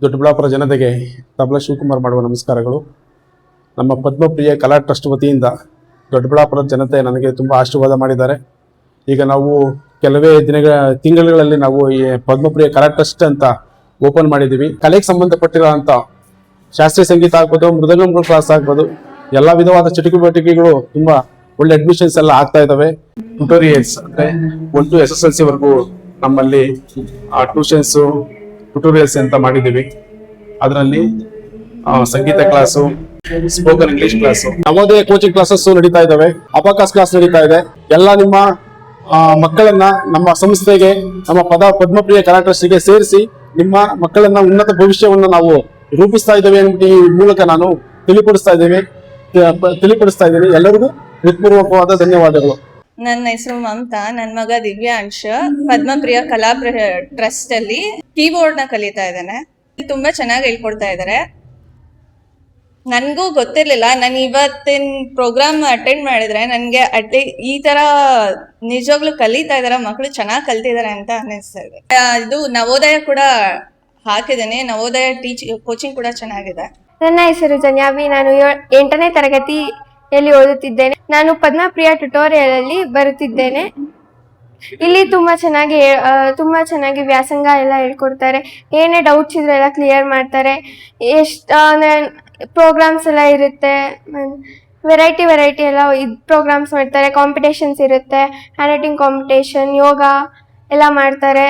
ದೊಡ್ಡಬಳ್ಳಾಪುರ ಜನತೆಗೆ ತಬಲಾ ಶಿವಕುಮಾರ್ ಮಾಡುವ ನಮಸ್ಕಾರಗಳು. ನಮ್ಮ ಪದ್ಮಪ್ರಿಯ ಕಲಾ ಟ್ರಸ್ಟ್ ವತಿಯಿಂದ ದೊಡ್ಡಬಳ್ಳಾಪುರದ ಜನತೆ ನನಗೆ ತುಂಬ ಆಶೀರ್ವಾದ ಮಾಡಿದ್ದಾರೆ. ಈಗ ನಾವು ಕೆಲವೇ ತಿಂಗಳುಗಳಲ್ಲಿ ನಾವು ಈ ಪದ್ಮಪ್ರಿಯ ಕಲಾ ಟ್ರಸ್ಟ್ ಅಂತ ಓಪನ್ ಮಾಡಿದ್ದೀವಿ. ಕಲೆಗೆ ಸಂಬಂಧಪಟ್ಟಿರೋಂಥ ಶಾಸ್ತ್ರೀಯ ಸಂಗೀತ ಆಗ್ಬೋದು, ಮೃದಂಗಂ ಕ್ಲಾಸ್ ಆಗ್ಬೋದು, ಎಲ್ಲ ವಿಧವಾದ ಚಟುವಟಿಕೆಗಳು ತುಂಬ ಒಳ್ಳೆ ಅಡ್ಮಿಷನ್ಸ್ ಎಲ್ಲ ಆಗ್ತಾ ಇದ್ದಾವೆ. ಟ್ಯುಟೋರಿಯಲ್ಸ್ ಅಂದರೆ 1 to SSLC ವರೆಗೂ ನಮ್ಮಲ್ಲಿ ಟ್ಯುಟೋರಿಯಲ್ಸ್ ಅಂತ ಮಾಡಿದ್ದೀವಿ. ಅದರಲ್ಲಿ ಸಂಗೀತ class, spoken English class, Navodaya coaching classes ನಡೀತಾ ಇದ್ದಾವೆ, ಅಬಾಕಸ್ ಕ್ಲಾಸ್ ನಡೀತಾ ಇದೆ. ಎಲ್ಲ ನಿಮ್ಮ ಮಕ್ಕಳನ್ನ ನಮ್ಮ ಸಂಸ್ಥೆಗೆ, ನಮ್ಮ ಪದ್ಮಪ್ರಿಯ ಕಲಾ ಟ್ರಸ್ಟ್ಗೆ ಸೇರಿಸಿ ನಿಮ್ಮ ಮಕ್ಕಳನ್ನ ಉನ್ನತ ಭವಿಷ್ಯವನ್ನು ನಾವು ರೂಪಿಸ್ತಾ ಇದ್ದೇವೆ ಅಂತ ಈ ಮೂಲಕ ನಾನು ತಿಳಿಪಡಿಸ್ತಾ ಇದ್ದೀನಿ. ಎಲ್ಲರಿಗೂ ಹೃತ್ಪೂರ್ವಕವಾದ ಧನ್ಯವಾದಗಳು. ನನ್ನ ಹೆಸರು ಮಮತಾ, ನನ್ನ ಮಗ ದಿವ್ಯಾಂಶ ಪದ್ಮಪ್ರಿಯ ಕಲಾ ಟ್ರಸ್ಟ್ ಅಲ್ಲಿ ಕೀಬೋರ್ಡ್ ನ ಕಲಿತಾ ಇದ್ದಾನೆ. ತುಂಬಾ ಚೆನ್ನಾಗಿ ಹೇಳ್ಕೊಡ್ತಾ ಇದ್ದಾರೆ. ನನ್ಗೂ ಗೊತ್ತಿರ್ಲಿಲ್ಲ. ನಾನು ಇವತ್ತಿನ ಪ್ರೋಗ್ರಾಮ್ ಅಟೆಂಡ್ ಮಾಡಿದ್ರೆ ನನ್ಗೆ ಈ ತರ ನಿಜವಾಗ್ಲೂ ಕಲಿತಾ ಇದಾರೆ ಮಕ್ಕಳು, ಚೆನ್ನಾಗಿ ಕಲ್ತಿದ್ದಾರೆ ಅಂತ ಅನ್ನಿಸ್ತಾ ಇದೆ. ಇದು ನವೋದಯ ಕೂಡ ಹಾಕಿದ್ದೇನೆ. ನವೋದಯ ಕೋಚಿಂಗ್ ಕೂಡ ಚೆನ್ನಾಗಿದೆ. ನನ್ನ ಹೆಸರು ಜನ್ಯಾವಿ. ನಾನು 8ನೇ ತರಗತಿಯಲ್ಲಿ ಓದುತ್ತಿದ್ದೇನೆ. ನಾನು ಪದ್ಮಪ್ರಿಯ ಟ್ಯುಟೋರಿಯಲ್ ಅಲ್ಲಿ ಬರುತ್ತಿದ್ದೇನೆ. ಇಲ್ಲಿ ತುಂಬಾ ಚೆನ್ನಾಗಿ ವ್ಯಾಸಂಗ ಎಲ್ಲ ಹೇಳ್ಕೊಡ್ತಾರೆ. ಏನೇ ಡೌಟ್ಸ್ ಇದ್ರೆ ಎಲ್ಲ ಕ್ಲಿಯರ್ ಮಾಡ್ತಾರೆ. ಪ್ರೋಗ್ರಾಮ್ಸ್ ಎಲ್ಲ ಇರುತ್ತೆ, ವೆರೈಟಿ ಎಲ್ಲ ಪ್ರೋಗ್ರಾಮ್ಸ್ ಮಾಡ್ತಾರೆ. ಕಾಂಪಿಟೇಷನ್ಸ್ ಇರುತ್ತೆ, ಹ್ಯಾಂಡ್ ರೈಟಿಂಗ್ ಕಾಂಪಿಟೇಷನ್, ಯೋಗ ಎಲ್ಲ ಮಾಡ್ತಾರೆ.